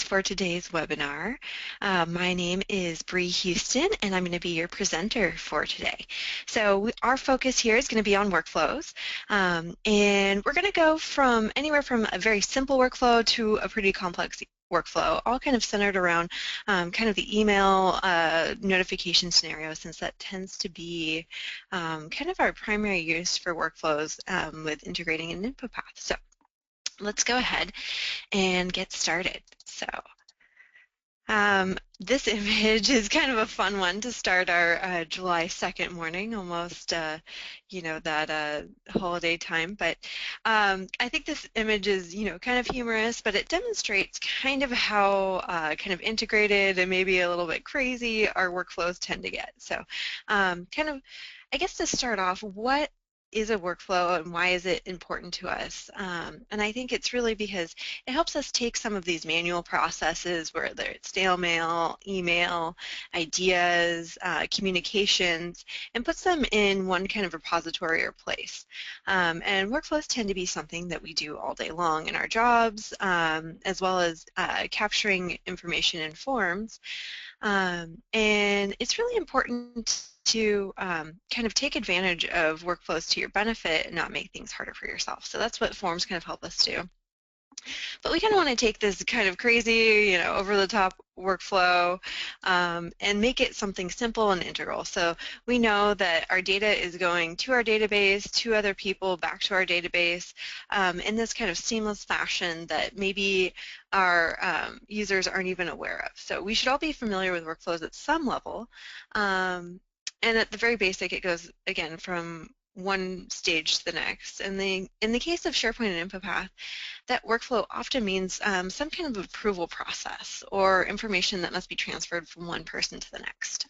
for today's webinar. My name is Bree Houston, and I'm going to be your presenter for today. So our focus here is going to be on workflows, and we're going to go from anywhere from a very simple workflow to a pretty complex workflow, all kind of centered around kind of the email notification scenario, since that tends to be kind of our primary use for workflows with integrating in InfoPath. So let's go ahead and get started. So this image is kind of a fun one to start our July 2nd morning, almost, you know, that holiday time. But I think this image is, you know, kind of humorous, but it demonstrates kind of how kind of integrated and maybe a little bit crazy our workflows tend to get. So kind of, I guess to start off, what is a workflow and why is it important to us? And I think it's really because it helps us take some of these manual processes, whether it's snail mail, email, ideas, communications, and puts them in one kind of repository or place. And workflows tend to be something that we do all day long in our jobs, as well as capturing information in forms. And it's really important to kind of take advantage of workflows to your benefit and not make things harder for yourself. So that's what forms kind of help us do. But we kind of want to take this kind of crazy, you know, over-the-top workflow and make it something simple and integral. So we know that our data is going to our database, to other people, back to our database in this kind of seamless fashion that maybe our users aren't even aware of. So we should all be familiar with workflows at some level. And at the very basic, it goes, again, from one stage to the next. And in the case of SharePoint and InfoPath, that workflow often means some kind of approval process or information that must be transferred from one person to the next.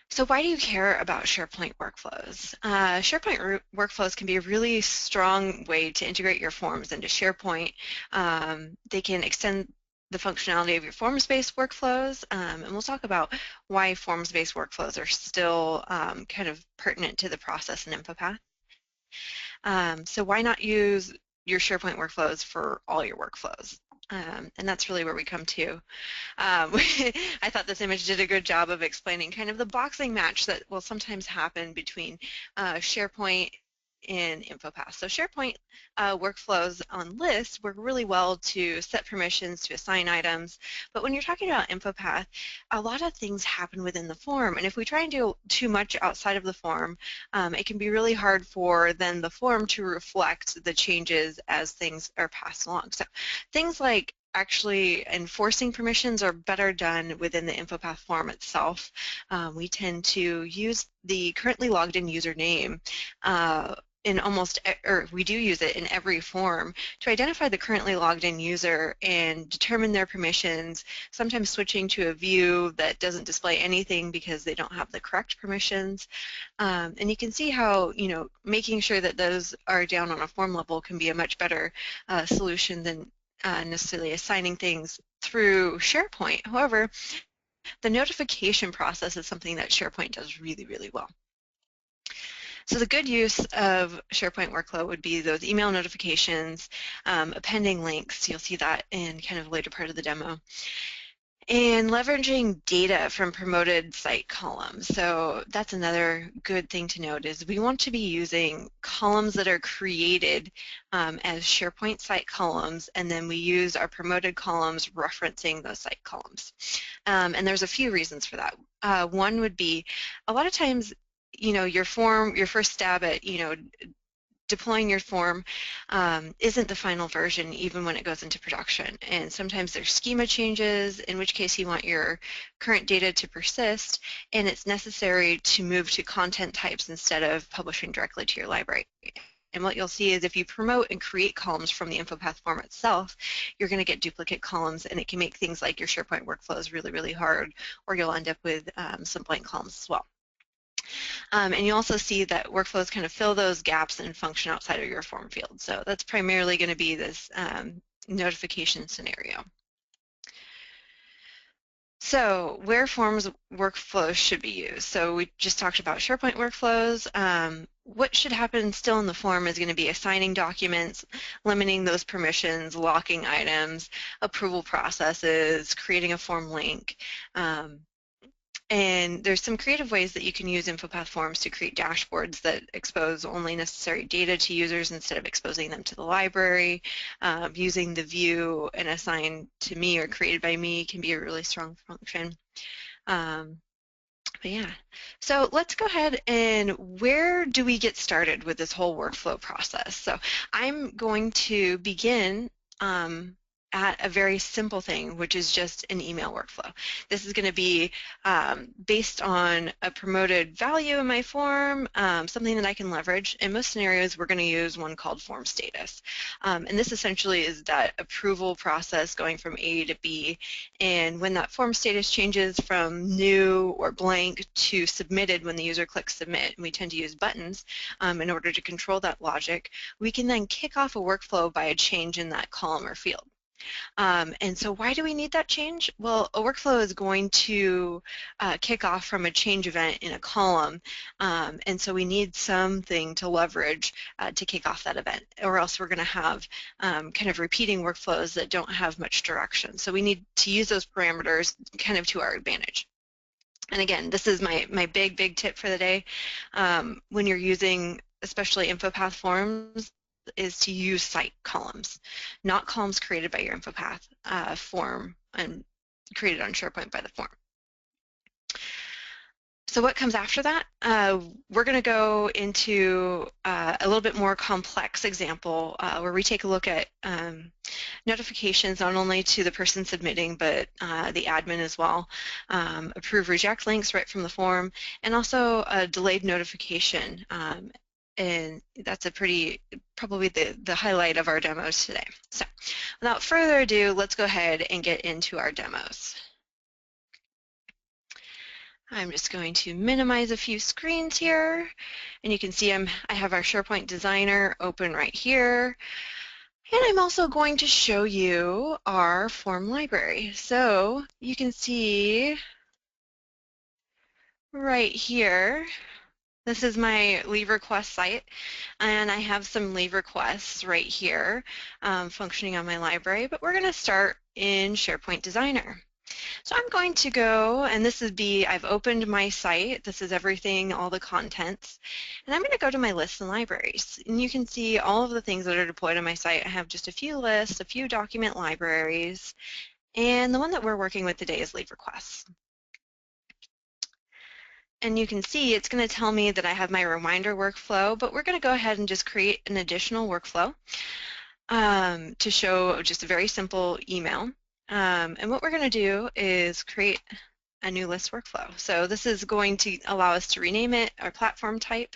So why do you care about SharePoint workflows? SharePoint workflows can be a really strong way to integrate your forms into SharePoint. They can extend the functionality of your forms-based workflows, and we'll talk about why forms-based workflows are still kind of pertinent to the process in InfoPath. So why not use your SharePoint workflows for all your workflows? And that's really where we come to. I thought this image did a good job of explaining kind of the boxing match that will sometimes happen between SharePoint and InfoPath. So SharePoint workflows on lists work really well to set permissions, to assign items, but when you're talking about InfoPath, a lot of things happen within the form, and if we try and do too much outside of the form, it can be really hard for then the form to reflect the changes as things are passed along. So things like actually enforcing permissions are better done within the InfoPath form itself. We tend to use the currently logged in username in almost, or we do use it in every form to identify the currently logged in user and determine their permissions, sometimes switching to a view that doesn't display anything because they don't have the correct permissions. And you can see how, you know, making sure that those are down on a form level can be a much better solution than necessarily assigning things through SharePoint. However, the notification process is something that SharePoint does really, really well. So the good use of SharePoint workflow would be those email notifications, appending links. You'll see that in kind of later part of the demo. And leveraging data from promoted site columns. So that's another good thing to note is we want to be using columns that are created as SharePoint site columns, and then we use our promoted columns referencing those site columns. And there's a few reasons for that. One would be a lot of times, you know, your form, your first stab at, you know, deploying your form isn't the final version even when it goes into production, and sometimes there's schema changes, in which case you want your current data to persist, and it's necessary to move to content types instead of publishing directly to your library. And what you'll see is if you promote and create columns from the InfoPath form itself, you're going to get duplicate columns, and it can make things like your SharePoint workflows really, really hard, or you'll end up with some blank columns as well. And you also see that workflows kind of fill those gaps and function outside of your form field. So that's primarily going to be this notification scenario. So where forms workflows should be used. So we just talked about SharePoint workflows. what should happen still in the form is going to be assigning documents, limiting those permissions, locking items, approval processes, creating a form link. And there's some creative ways that you can use InfoPath forms to create dashboards that expose only necessary data to users instead of exposing them to the library. Using the view and assign to me or created by me can be a really strong function. But yeah, so let's go ahead and where do we get started with this whole workflow process? So I'm going to begin at a very simple thing, which is just an email workflow. This is going to be based on a promoted value in my form, something that I can leverage. In most scenarios, we're going to use one called form status. And this essentially is that approval process going from A to B. And when that form status changes from new or blank to submitted when the user clicks submit, and we tend to use buttons in order to control that logic, we can then kick off a workflow by a change in that column or field. And so why do we need that change? Well, a workflow is going to kick off from a change event in a column, and so we need something to leverage to kick off that event, or else we're going to have kind of repeating workflows that don't have much direction. So we need to use those parameters kind of to our advantage. And again, this is my big tip for the day. When you're using especially InfoPath forms, is to use site columns, not columns created by your InfoPath form and created on SharePoint by the form. So what comes after that? We're going to go into a little bit more complex example where we take a look at notifications not only to the person submitting but the admin as well, approve reject links right from the form, and also a delayed notification. And that's probably the highlight of our demos today. So without further ado, let's go ahead and get into our demos. I'm just going to minimize a few screens here, and you can see I have our SharePoint Designer open right here, and I'm also going to show you our form library. So you can see right here, this is my leave request site, and I have some leave requests right here functioning on my library, but we're going to start in SharePoint Designer. So I'm going to go, and I've opened my site. This is everything, all the contents, and I'm going to go to my lists and libraries. And you can see all of the things that are deployed on my site. I have just a few lists, a few document libraries, and the one that we're working with today is leave requests. And you can see it's going to tell me that I have my reminder workflow, but we're going to go ahead and just create an additional workflow to show just a very simple email. And what we're going to do is create a new list workflow. So this is going to allow us to rename it, our platform type.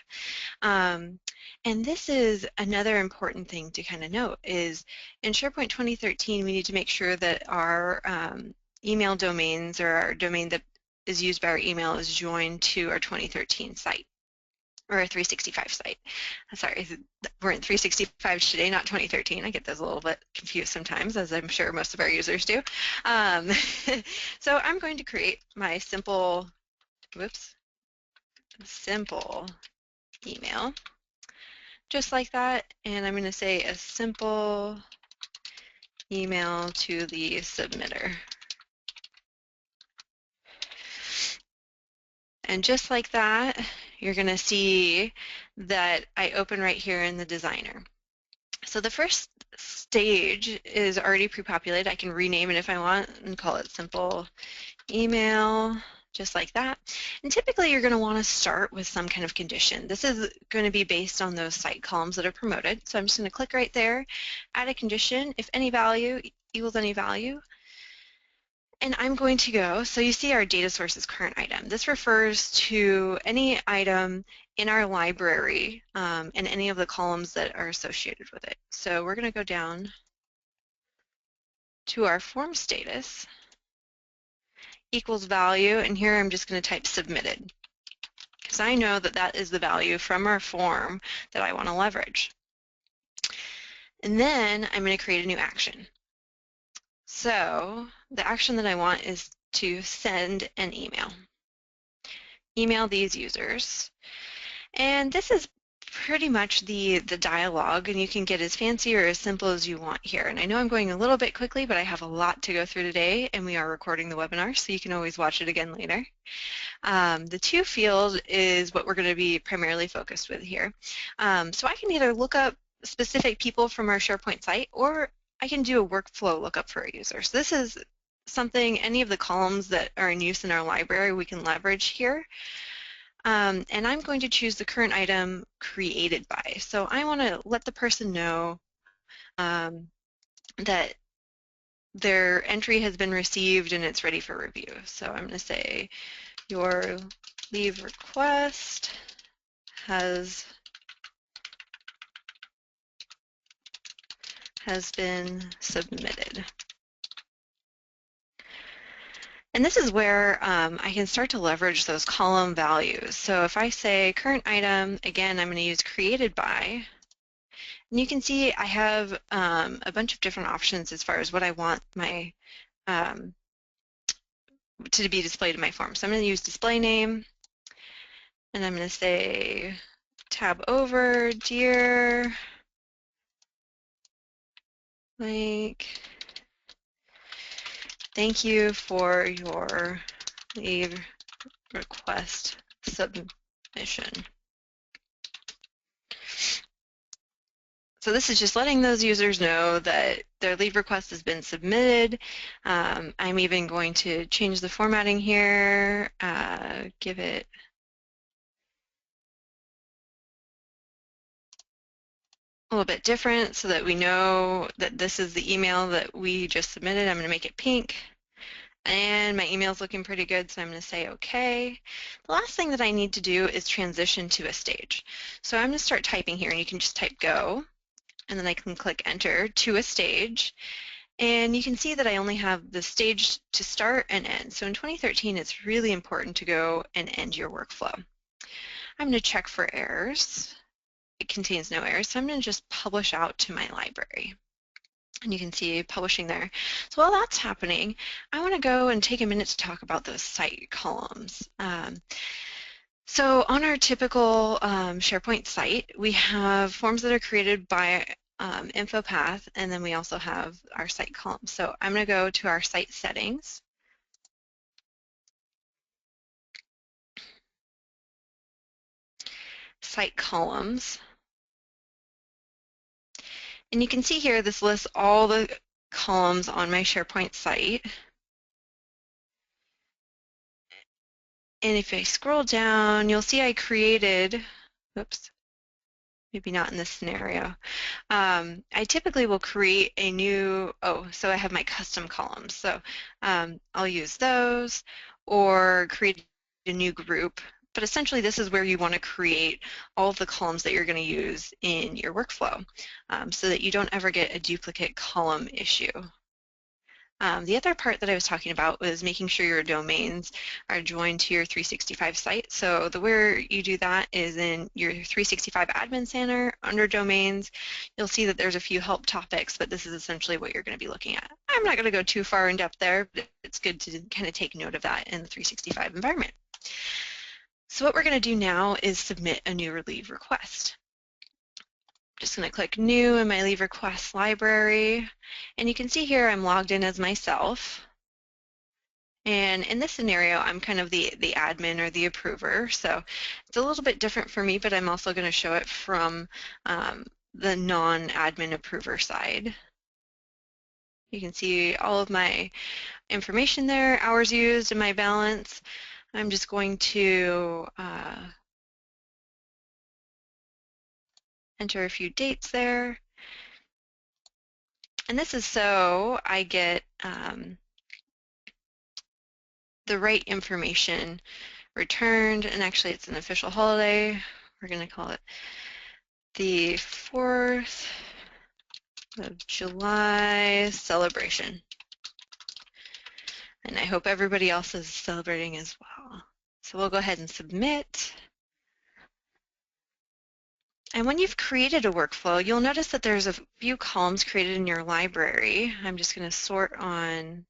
And this is another important thing to kind of note is in SharePoint 2013, we need to make sure that our email domains or our domain that is used by our email is joined to our 2013 site or a 365 site. Sorry, we're in 365 today, not 2013. I get those a little bit confused sometimes, as I'm sure most of our users do. So I'm going to create my simple email, just like that, and I'm going to say a simple email to the submitter. And just like that, you're going to see that I open right here in the designer. So the first stage is already pre-populated. I can rename it if I want and call it simple email, just like that. And typically you're going to want to start with some kind of condition. This is going to be based on those site columns that are promoted. So I'm just going to click right there, add a condition, if any value equals any value. And I'm going to go, so you see our data source is current item. This refers to any item in our library and any of the columns that are associated with it. So we're going to go down to our form status, equals value, and here I'm just going to type submitted because I know that that is the value from our form that I want to leverage. And then I'm going to create a new action. So the action that I want is to send an email. Email these users. And this is pretty much the dialogue, and you can get as fancy or as simple as you want here. And I know I'm going a little bit quickly, but I have a lot to go through today, and we are recording the webinar, so you can always watch it again later. The to field is what we're going to be primarily focused with here. So I can either look up specific people from our SharePoint site, or I can do a workflow lookup for a user. So this is something, any of the columns that are in use in our library we can leverage here. And I'm going to choose the current item created by. So I want to let the person know that their entry has been received and it's ready for review. So I'm going to say your leave request has been submitted. And this is where I can start to leverage those column values. So if I say current item, again, I'm going to use created by, and you can see I have a bunch of different options as far as what I want my to be displayed in my form. So I'm going to use display name, and I'm going to say tab over, dear, like, thank you for your leave request submission. So this is just letting those users know that their leave request has been submitted. I'm even going to change the formatting here, give it a little bit different so that we know that this is the email that we just submitted. I'm going to make it pink. And my email's looking pretty good, so I'm going to say OK. The last thing that I need to do is transition to a stage. So I'm going to start typing here, and you can just type go, and then I can click enter to a stage. And you can see that I only have the stage to start and end. So in 2013, it's really important to go and end your workflow. I'm going to check for errors. It contains no errors, so I'm going to just publish out to my library. And you can see publishing there. So while that's happening, I want to go and take a minute to talk about those site columns. So on our typical SharePoint site, we have forms that are created by InfoPath, and then we also have our site columns. So I'm going to go to our site settings. Site columns. And you can see here this lists all the columns on my SharePoint site. And if I scroll down, you'll see I created, oops, maybe not in this scenario. I typically will create a new, so I have my custom columns. So I'll use those or create a new group. But essentially, this is where you want to create all of the columns that you're going to use in your workflow so that you don't ever get a duplicate column issue. The other part that I was talking about was making sure your domains are joined to your 365 site. So the way you do that is in your 365 Admin Center under domains. You'll see that there's a few help topics, but this is essentially what you're going to be looking at. I'm not going to go too far in depth there, but it's good to kind of take note of that in the 365 environment. So what we're going to do now is submit a new leave request. Just going to click new in my leave request library, and you can see here I'm logged in as myself. And in this scenario, I'm kind of the admin or the approver, so it's a little bit different for me, but I'm also going to show it from the non-admin approver side. You can see all of my information there, hours used, and my balance. I'm just going to enter a few dates there. And this is so I get the right information returned, and actually it's an official holiday. We're going to call it the 4th of July celebration. And I hope everybody else is celebrating as well. So we'll go ahead and submit. And when you've created a workflow, you'll notice that there's a few columns created in your library. I'm just going to sort on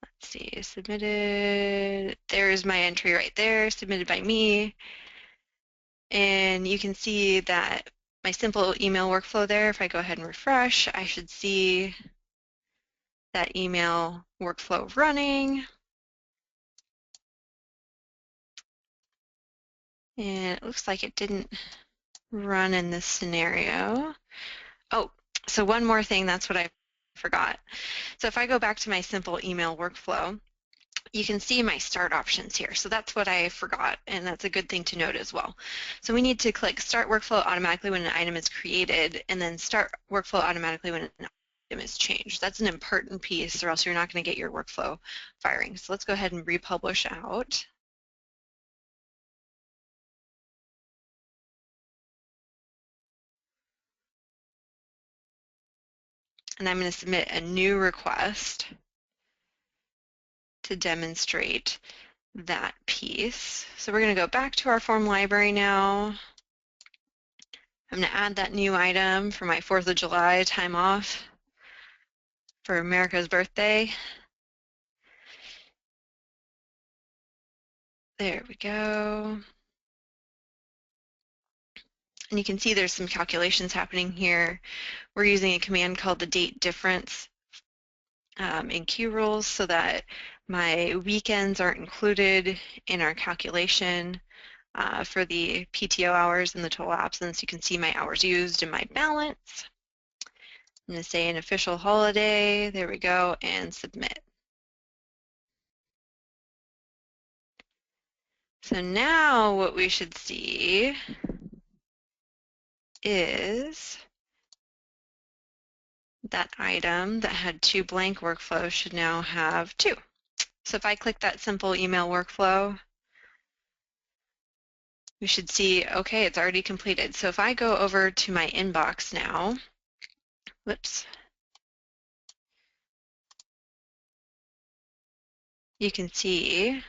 let's see, submitted, there's my entry right there, submitted by me. And you can see that my simple email workflow there, if I go ahead and refresh, I should see that email workflow running. And it looks like it didn't run in this scenario. Oh, so one more thing, that's what I forgot. So if I go back to my simple email workflow, you can see my start options here. So that's what I forgot, and that's a good thing to note as well. So we need to click Start Workflow automatically when an item is created, and then Start Workflow automatically when an item is changed. That's an important piece, or else you're not going to get your workflow firing. So let's go ahead and republish out. And I'm going to submit a new request to demonstrate that piece. So we're going to go back to our form library now. I'm going to add that new item for my 4th of July time off for America's birthday. There we go. And you can see there's some calculations happening here. We're using a command called the date difference in Q rules so that my weekends aren't included in our calculation for the PTO hours and the total absence. You can see my hours used and my balance. I'm going to say an official holiday. There we go, and submit. So now what we should see is that item that had 2 blank workflows should now have 2. So if I click that simple email workflow, we should see, okay, it's already completed. So if I go over to my inbox now, whoops, you can see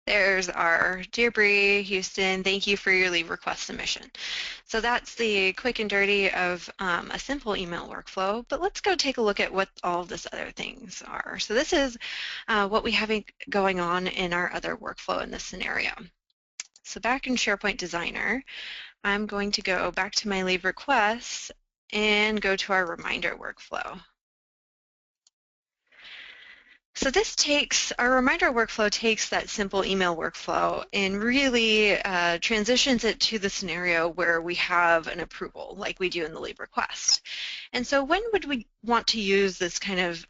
there's our Dear Bree, Houston, thank you for your leave request submission. So that's the quick and dirty of a simple email workflow, but let's go take a look at what all of this other things are. So this is what we have going on in our other workflow in this scenario. So back in SharePoint Designer, I'm going to go back to my leave requests and go to our reminder workflow. So this takes, our reminder workflow takes that simple email workflow and really transitions it to the scenario where we have an approval like we do in the leave request. And so when would we want to use this kind of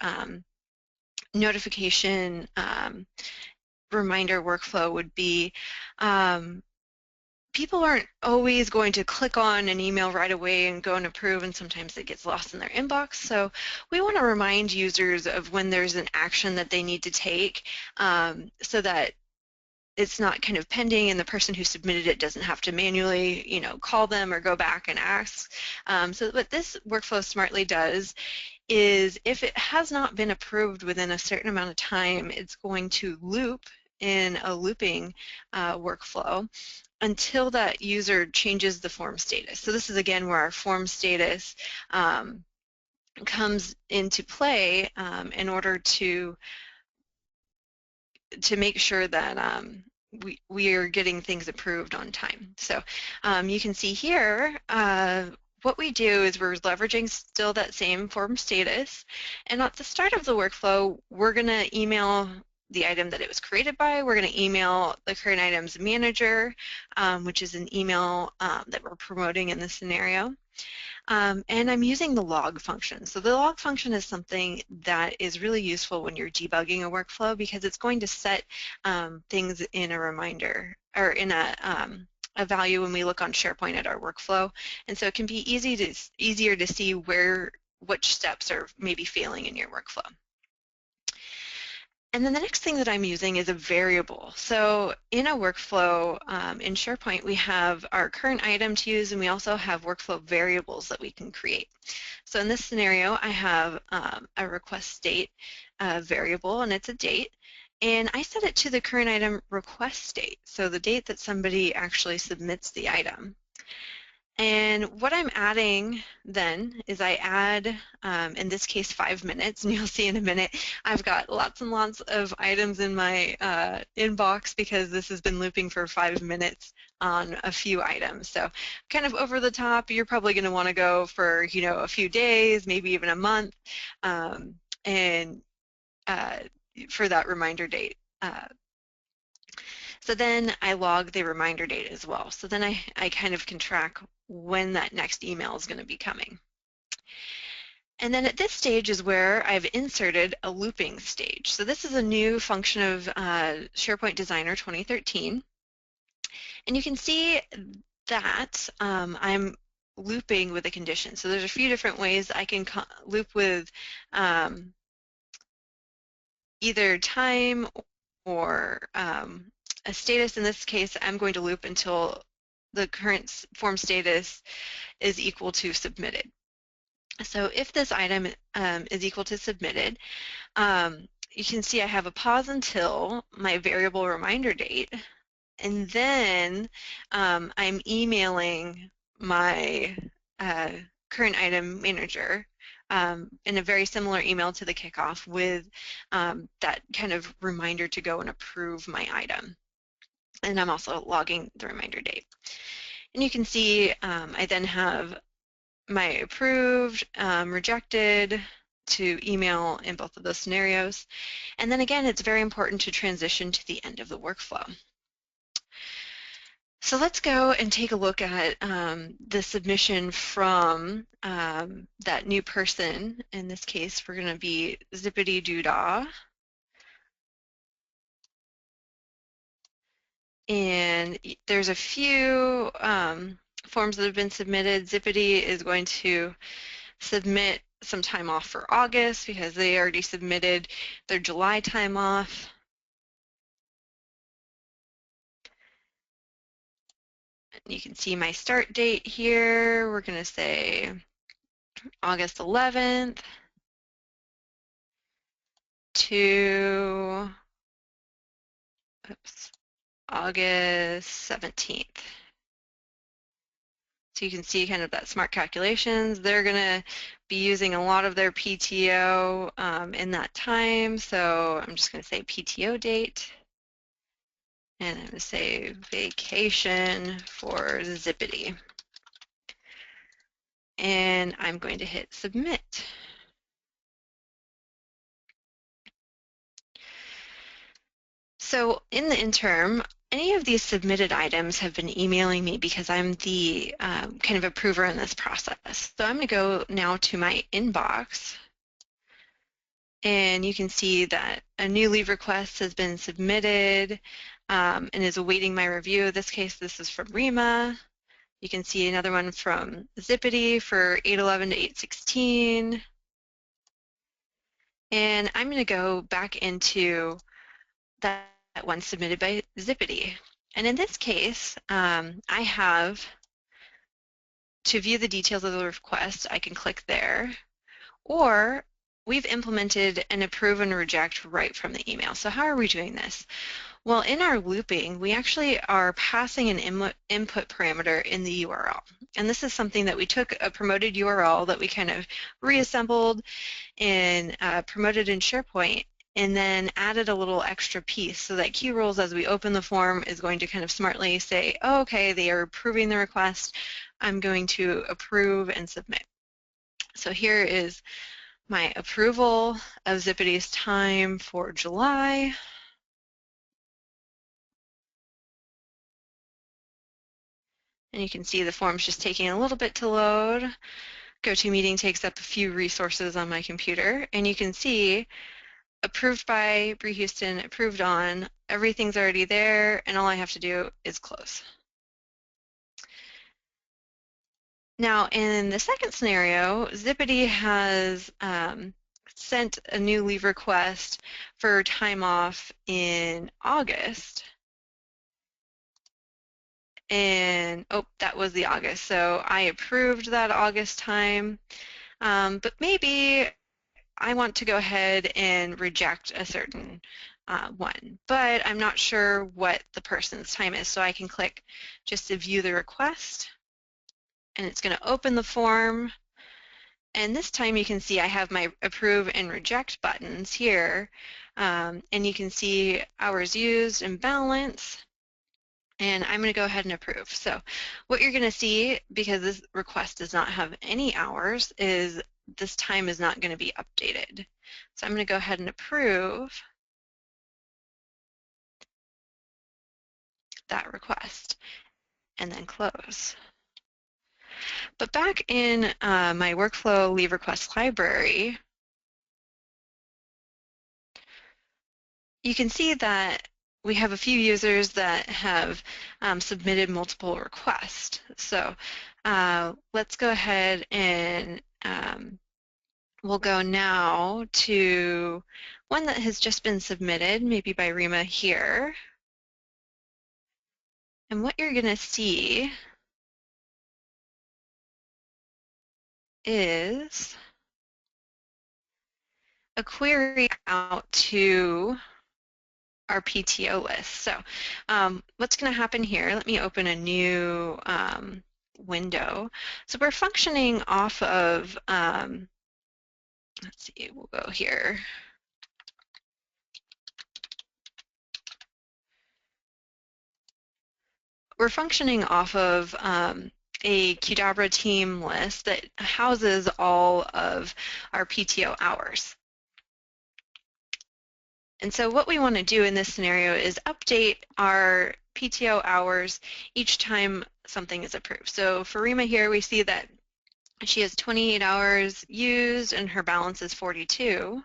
notification reminder workflow would be people aren't always going to click on an email right away and go and approve, and sometimes it gets lost in their inbox. So we want to remind users of when there's an action that they need to take so that it's not kind of pending and the person who submitted it doesn't have to manually, call them or go back and ask. So what this workflow smartly does is if it has not been approved within a certain amount of time, it's going to loop in a looping workflow until that user changes the form status. So this is again where our form status comes into play in order to make sure that we are getting things approved on time. So you can see here what we do is we're leveraging still that same form status, and at the start of the workflow we're going to email the item that it was created by. We're going to email the current items manager, which is an email that we're promoting in this scenario. And I'm using the log function. So the log function is something that is really useful when you're debugging a workflow because it's going to set things in a reminder or in a value when we look on SharePoint at our workflow. And so it can be easier to see which steps are maybe failing in your workflow. And then the next thing that I'm using is a variable. So in a workflow in SharePoint, we have our current item to use, and we also have workflow variables that we can create. So in this scenario, I have a request date variable, and it's a date. And I set it to the current item request date, so the date that somebody actually submits the item. And what I'm adding then is I add, in this case, 5 minutes, and you'll see in a minute, I've got lots and lots of items in my inbox because this has been looping for 5 minutes on a few items. So kind of over the top, you're probably going to want to go for, a few days, maybe even a month, and for that reminder date. So then I log the reminder date as well. So then I kind of can track when that next email is going to be coming. And then at this stage is where I've inserted a looping stage. So this is a new function of SharePoint Designer 2013. And you can see that I'm looping with a condition. So there's a few different ways I can loop with either time or a status. In this case, I'm going to loop until the current form status is equal to submitted. So if this item is equal to submitted, you can see I have a pause until my variable reminder date, and then I'm emailing my current item manager in a very similar email to the kickoff with that kind of reminder to go and approve my item. And I'm also logging the reminder date. And you can see I then have my approved, rejected to email in both of those scenarios. And then again, it's very important to transition to the end of the workflow. So let's go and take a look at the submission from that new person. In this case, we're going to be Zippity Doodah. And there's a few forms that have been submitted. Zippity is going to submit some time off for August because they already submitted their July time off. And you can see my start date here. We're going to say August 11th to August 17th. So you can see kind of that smart calculations. They're going to be using a lot of their PTO in that time. So I'm just going to say PTO date. And I'm going to say vacation for Zippity. And I'm going to hit submit. So in the interim, any of these submitted items have been emailing me because I'm the kind of approver in this process. So I'm going to go now to my inbox, and you can see that a new leave request has been submitted and is awaiting my review. In this case, this is from Rima. You can see another one from Zippity for 8/11 to 8/16. And I'm going to go back into that one submitted by Zippity. And in this case, I have, to view the details of the request, I can click there, or we've implemented an approve and reject right from the email. So how are we doing this? Well, in our looping, we actually are passing an input parameter in the URL. And this is something that we took a promoted URL that we kind of reassembled and promoted in SharePoint, and then added a little extra piece so that QRules, as we open the form, is going to kind of smartly say, oh, okay, they are approving the request. I'm going to approve and submit. So here is my approval of Zippity's time for July. And you can see the form's just taking a little bit to load. GoToMeeting takes up a few resources on my computer, and you can see approved by Bree Houston, approved on, everything's already there, and all I have to do is close. Now, in the second scenario, Zippity has sent a new leave request for time off in August. And, oh, that was the August. So I approved that August time, but maybe I want to go ahead and reject a certain one, but I'm not sure what the person's time is, so I can click just to view the request. and it's going to open the form. And this time you can see I have my approve and reject buttons here, and you can see hours used and balance, and I'm going to go ahead and approve. So what you're going to see, because this request does not have any hours, is this time is not going to be updated. So I'm going to go ahead and approve that request and then close. But back in my workflow leave request library, you can see that we have a few users that have submitted multiple requests. So let's go ahead and we'll go now to one that has just been submitted, maybe by Rima here. And what you're going to see is a query out to our PTO list. So what's going to happen here, let me open a new window. So we're functioning off of, let's see, we'll go here. We're functioning off of a Qdabra team list that houses all of our PTO hours. And so what we want to do in this scenario is update our PTO hours each time something is approved. So for Rima here, we see that she has 28 hours used and her balance is 42.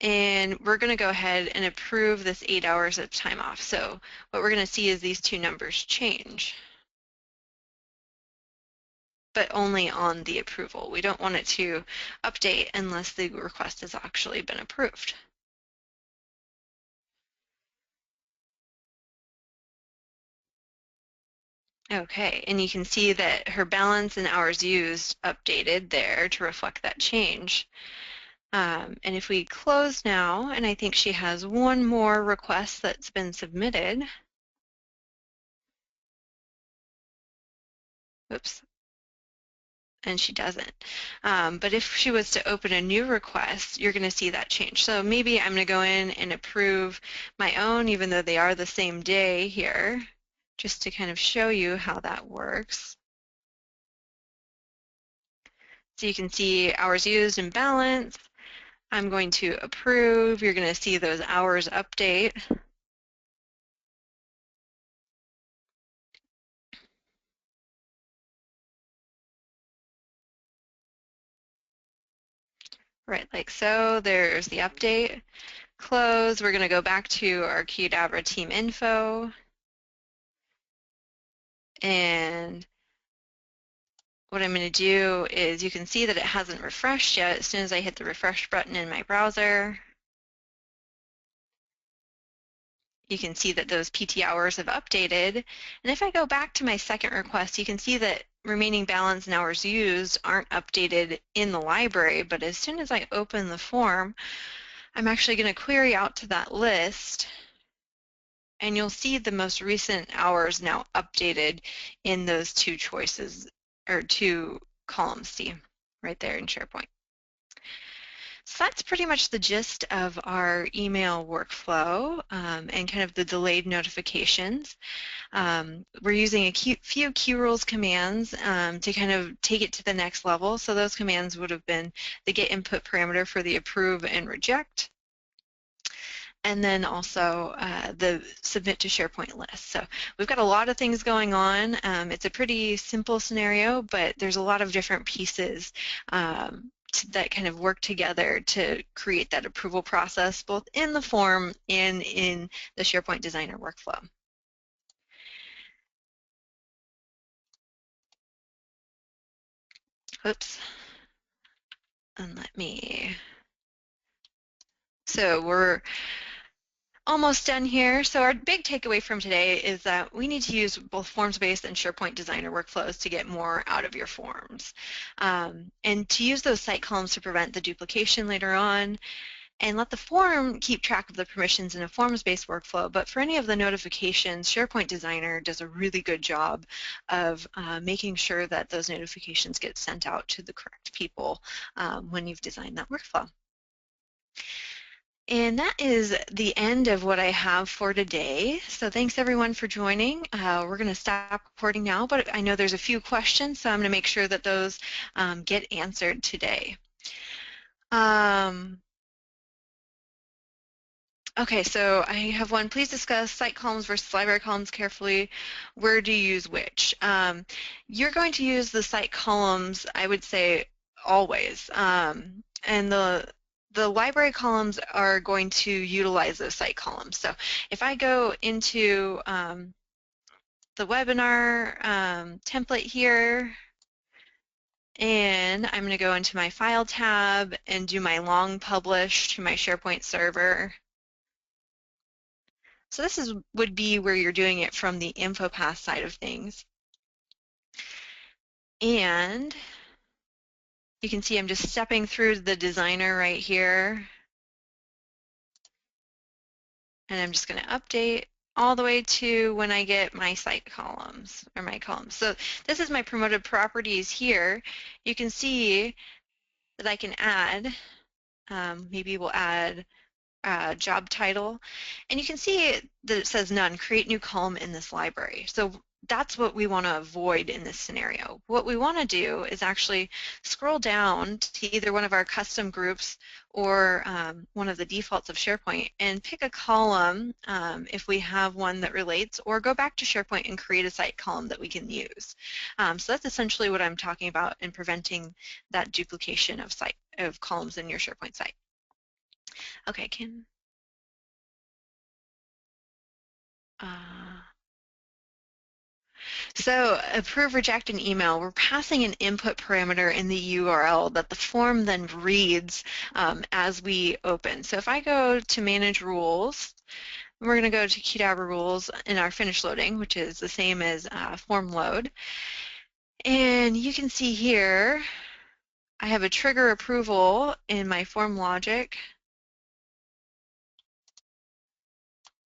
And we're going to go ahead and approve this 8 hours of time off. So what we're going to see is these two numbers change, but only on the approval. We don't want it to update unless the request has actually been approved. Okay, and you can see that her balance and hours used updated there to reflect that change. And if we close now, and I think she has one more request that's been submitted. Oops. And she doesn't. But if she was to open a new request, you're going to see that change. So maybe I'm going to go in and approve my own, even though they are the same day here, just to kind of show you how that works. So you can see hours used and balance. I'm going to approve. You're going to see those hours update. Right, like so. There's the update. Close. We're going to go back to our Qdabra team info. And what I'm going to do is you can see that it hasn't refreshed yet. As soon as I hit the refresh button in my browser, you can see that those PT hours have updated. And if I go back to my second request, you can see that remaining balance and hours used aren't updated in the library, but as soon as I open the form, I'm actually going to query out to that list, and you'll see the most recent hours now updated in those two choices, or two columns, see, right there in SharePoint. So that's pretty much the gist of our email workflow and kind of the delayed notifications. We're using a few key rules commands to kind of take it to the next level. So those commands would have been the get input parameter for the approve and reject, and then also the submit to SharePoint list. So we've got a lot of things going on. It's a pretty simple scenario, but there's a lot of different pieces that kind of work together to create that approval process, both in the form and in the SharePoint Designer workflow. Oops. And let me, so we're almost done here. So our big takeaway from today is that we need to use both forms-based and SharePoint Designer workflows to get more out of your forms. And to use those site columns to prevent the duplication later on, and let the form keep track of the permissions in a forms-based workflow. But for any of the notifications, SharePoint Designer does a really good job of making sure that those notifications get sent out to the correct people when you've designed that workflow. And that is the end of what I have for today. So thanks everyone for joining. We're going to stop recording now, but I know there's a few questions, so I'm going to make sure that those get answered today. Okay, so I have one. Please discuss site columns versus library columns carefully. Where do you use which? You're going to use the site columns, I would say, always. And the library columns are going to utilize those site columns. So if I go into the webinar template here, and I'm going to go into my file tab and do my long publish to my SharePoint server. So this would be where you're doing it from the InfoPath side of things. And you can see I'm just stepping through the designer right here. And I'm just going to update all the way to when I get my site columns, or my columns. So this is my promoted properties here. You can see that I can add, maybe we'll add job title, and you can see that it says none, create new column in this library. So that's what we want to avoid in this scenario. What we want to do is actually scroll down to either one of our custom groups or one of the defaults of SharePoint and pick a column if we have one that relates, or go back to SharePoint and create a site column that we can use. So that's essentially what I'm talking about in preventing that duplication of columns in your SharePoint site. Okay, so approve, reject an email. We're passing an input parameter in the URL that the form then reads as we open. So if I go to manage rules, we're going to go to Qdabra rules in our finish loading, which is the same as form load. And you can see here, I have a trigger approval in my form logic.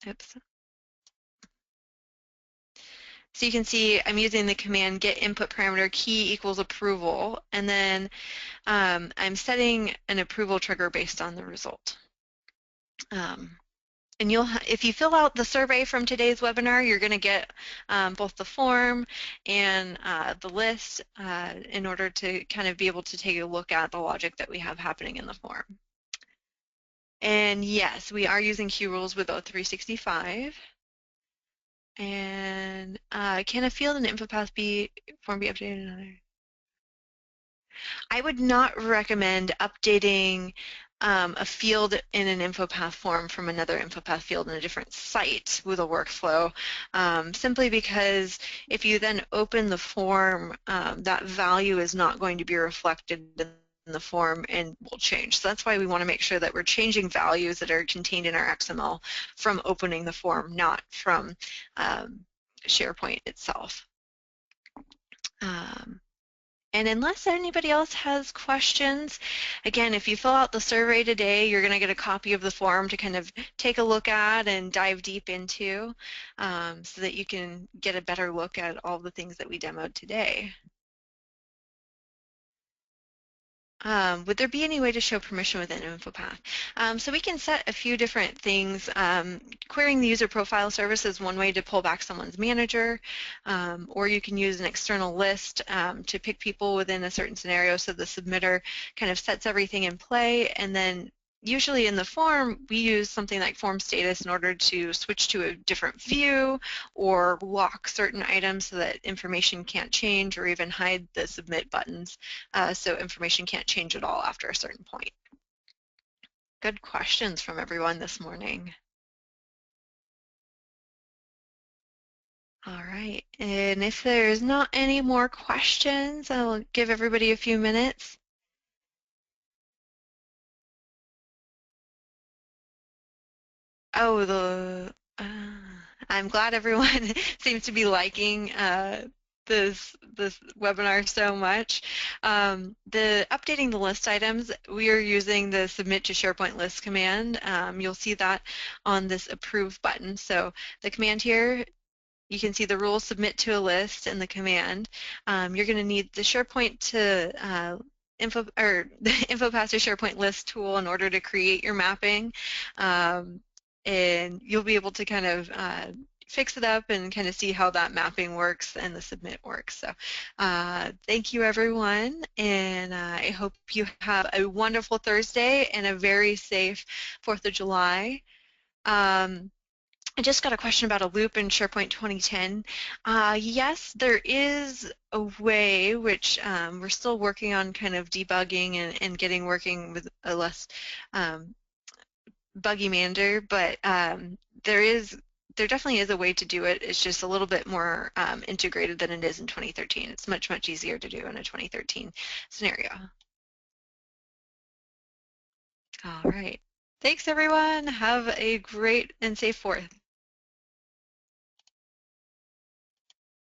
Oops. So you can see I'm using the command get input parameter key equals approval, and then I'm setting an approval trigger based on the result. And if you fill out the survey from today's webinar, you're going to get both the form and the list in order to kind of be able to take a look at the logic that we have happening in the form. And yes, we are using Q rules with O365. And can a field in InfoPath form be updated in other? I would not recommend updating a field in an InfoPath form from another InfoPath field in a different site with a workflow, simply because if you then open the form, that value is not going to be reflected in the form and will change. So that's why we want to make sure that we're changing values that are contained in our XML from opening the form, not from SharePoint itself. And unless anybody else has questions, again, if you fill out the survey today, you're going to get a copy of the form to kind of take a look at and dive deep into so that you can get a better look at all the things that we demoed today. Would there be any way to show permission within InfoPath? So we can set a few different things. Querying the user profile service is one way to pull back someone's manager, or you can use an external list to pick people within a certain scenario so the submitter kind of sets everything in play, and then usually in the form, we use something like form status in order to switch to a different view or lock certain items so that information can't change, or even hide the submit buttons so information can't change at all after a certain point. Good questions from everyone this morning. All right, and if there's not any more questions, I'll give everybody a few minutes. Oh, I'm glad everyone seems to be liking this webinar so much. The updating the list items, we are using the submit to SharePoint list command. You'll see that on this approve button. So the command here, you can see the rule submit to a list and the command. You're going to need the SharePoint to the InfoPath to SharePoint list tool in order to create your mapping. And you'll be able to kind of fix it up and kind of see how that mapping works and the submit works. So thank you, everyone, and I hope you have a wonderful Thursday and a very safe 4th of July. I just got a question about a loop in SharePoint 2010. Yes, there is a way, which we're still working on kind of debugging and getting working with a less buggy manner, but there definitely is a way to do it. It's just a little bit more integrated than it is in 2013. It's much, much easier to do in a 2013 scenario. All right. Thanks, everyone. Have a great and safe 4th.